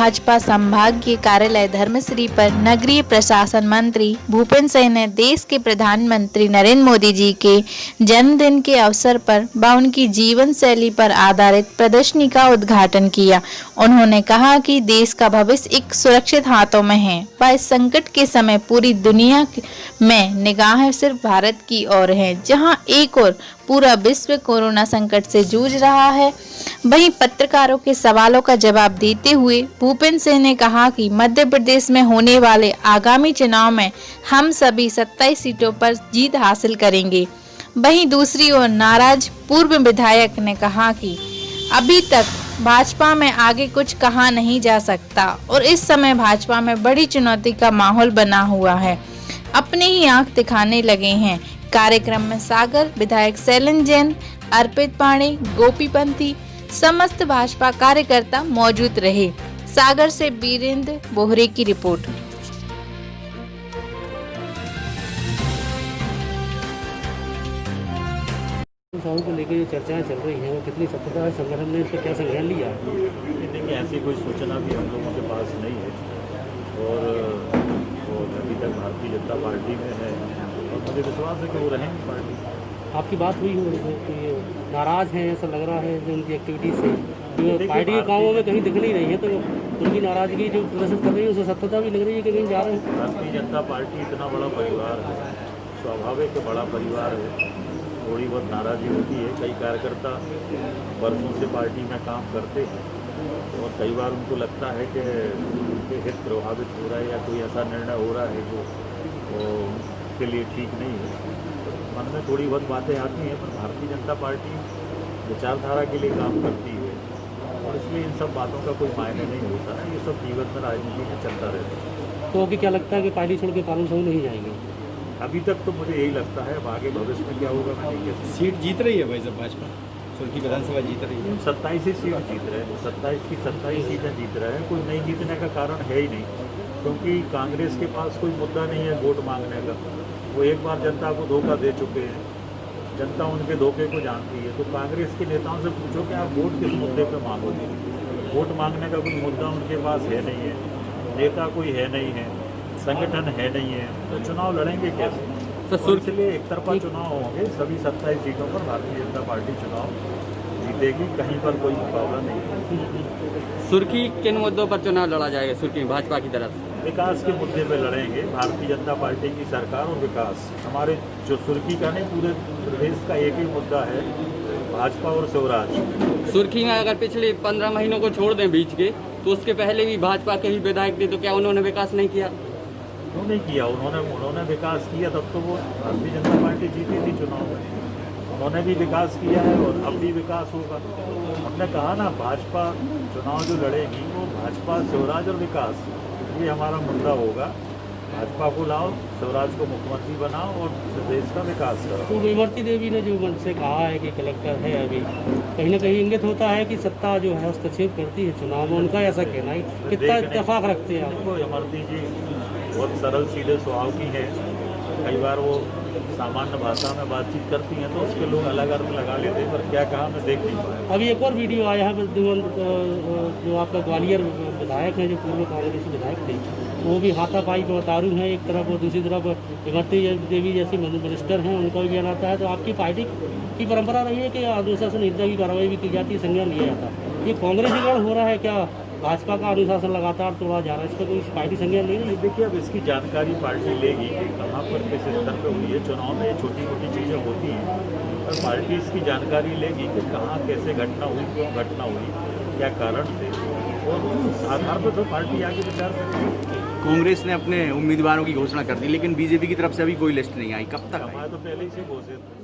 भाजपा संभागीय कार्यालय धर्मश्री पर नगरीय प्रशासन मंत्री भूपेंद्र सिंह ने देश के प्रधानमंत्री नरेंद्र मोदी जी के जन्मदिन के अवसर पर व उनकी जीवन शैली पर आधारित प्रदर्शनी का उद्घाटन किया। उन्होंने कहा कि देश का भविष्य एक सुरक्षित हाथों में है व इस संकट के समय पूरी दुनिया में निगाहें सिर्फ भारत की ओर है। जहां एक और पूरा विश्व कोरोना संकट से जूझ रहा है, वहीं पत्रकारों के सवालों का जवाब देते हुए भूपेंद्र सिंह ने कहा कि मध्य प्रदेश में होने वाले आगामी चुनाव में हम सभी 27 सीटों पर जीत हासिल करेंगे। वहीं दूसरी ओर नाराज पूर्व विधायक ने कहा कि अभी तक भाजपा में आगे कुछ कहा नहीं जा सकता और इस समय भाजपा में बड़ी चुनौती का माहौल बना हुआ है, अपनी ही आंख दिखाने लगे हैं। कार्यक्रम में सागर विधायक शैलन जैन, अर्पित पाणे, गोपी पंथी, समस्त भाजपा कार्यकर्ता मौजूद रहे। सागर से वीरेंद्र बोहरे की रिपोर्ट। को लेकर जो चर्चाएं चल रही हैं वो कितनी सत्यता है, संगठन ने इसका क्या संज्ञान लिया? देखिए, ऐसी कोई सूचना भी हम लोगों के पास नहीं है और वो अभी तक भारतीय जनता पार्टी में है और मुझे विश्वास है कि वो रहेंगे पार्टी। आपकी बात हुई हो कि नाराज़ हैं, ऐसा लग रहा है जो उनकी एक्टिविटीज से, जो पार्टी के कामों में कहीं दिख नहीं रही है, तो उनकी नाराजगी जो प्रदर्शित कर रही है उसमें सत्यता भी लग रही है कि कहीं जा रहे हैं। भारतीय जनता पार्टी इतना बड़ा परिवार है, स्वाभाविक बड़ा परिवार है, थोड़ी बहुत नाराज़गी होती है। कई कार्यकर्ता वर्षों से पार्टी में काम करते हैं और कई बार उनको लगता है कि उनके हित प्रभावित हो रहा है या कोई ऐसा निर्णय हो रहा है जो उनके लिए ठीक नहीं है। मन में थोड़ी बहुत बातें आती हैं, पर भारतीय जनता पार्टी विचारधारा के लिए काम करती है और इसलिए इन सब बातों का कोई मायने नहीं होता है। ये सब जीवन में राजनीति में चलता रहता है। तो क्या लगता है कि पार्टी छोड़ के कानून सही नहीं जाएंगे? अभी तक तो मुझे यही लगता है, अब आगे भविष्य में क्या होगा मैं नहीं कह सकता। सीट जीत रही है भाई साहब, भाजपा सुर्खी विधानसभा जीत रही है। 27 ही सीट जीत रहे हैं, 27 की 27 सीटें जीत रहे हैं। कोई नहीं जीतने का कारण है ही नहीं, क्योंकि कांग्रेस के पास कोई मुद्दा नहीं है वोट मांगने का। वो एक बार जनता को धोखा दे चुके हैं, जनता उनके धोखे को जानती है। तो कांग्रेस के नेताओं से पूछो कि आप वोट किस मुद्दे पर मांगोगे। वोट मांगने का कोई मुद्दा उनके पास है नहीं है, नेता कोई है नहीं है, संगठन है नहीं है, तो चुनाव लड़ेंगे कैसे? तो इसलिए एक तरफा चुनाव होंगे। सभी 27 सीटों पर भारतीय जनता पार्टी चुनाव जीतेगी, कहीं पर कोई मुकाबला नहीं। सुर्खी किन मुद्दों पर चुनाव लड़ा जाएगा? सुर्खी भाजपा की तरफ विकास के मुद्दे पर लड़ेंगे। भारतीय जनता पार्टी की सरकार और विकास, हमारे जो सुर्खी का नहीं पूरे प्रदेश का एक ही मुद्दा है, भाजपा और स्वराज। सुर्खी में अगर पिछले 15 महीनों को छोड़ दें बीच के, तो उसके पहले भी भाजपा के ही विधायक थे, तो क्या उन्होंने विकास नहीं किया? क्यों नहीं किया? उन्होंने विकास किया, तब तो वो भारतीय जनता पार्टी जीती थी चुनाव में। उन्होंने भी विकास किया है और अब भी विकास होगा। हमने कहा ना, भाजपा चुनाव जो लड़ेगी वो भाजपा, स्वराज और विकास, ये हमारा मुद्दा होगा। भाजपा को लाओ, स्वराज को मुख्यमंत्री बनाओ और देश का विकास करो। तो इमरती देवी ने जो मन से कहा है कि कलेक्टर है, अभी कहीं ना कहीं इंगित होता है कि सत्ता जो है हस्तक्षेप करती है चुनाव में, उनका ऐसा कहना है। कितना इत्तेफाक रखते हैं आप? इमरती जी बहुत सरल सीधे स्वभाव की है। कई बार वो सामान्य भाषा में बातचीत करती हैं तो उसके लोग अलग अर्थ लगा लेते हैं, पर क्या कहा मैं देख नहीं पाया। अभी एक और वीडियो आया है, जो आपका ग्वालियर विधायक है, जो पूर्व कांग्रेसी विधायक थे, वो भी हाथापाई में उतारू हैं एक तरफ, और दूसरी तरफ इमरती देवी जैसी मिनिस्टर हैं, उनका भी बयान आता है। तो आपकी पार्टी की परंपरा रही है कि अनुशासन संहिता की कार्रवाई भी की जाती है, संज्ञान लिया जाता है। ये कांग्रेसीकरण हो रहा है क्या? भाजपा का अनुशासन लगातार तोड़ा जा रहा है, इस पर कोई पार्टी संज्ञान ले रही है? देखिए, अब इसकी जानकारी पार्टी लेगी कि कहाँ पर किस स्तर पर हुई है। चुनाव में छोटी मोटी चीज़ें होती हैं, पर पार्टी इसकी जानकारी लेगी कि कहाँ कैसे घटना हुई, क्यों घटना हुई, क्या कारण थे, और उस आधार पर तो पार्टी आगे विचार करेगी। कांग्रेस ने अपने उम्मीदवारों की घोषणा कर दी, लेकिन बीजेपी की तरफ से अभी कोई लिस्ट नहीं आई, कब तक? हमारे तो पहले ही से घोषित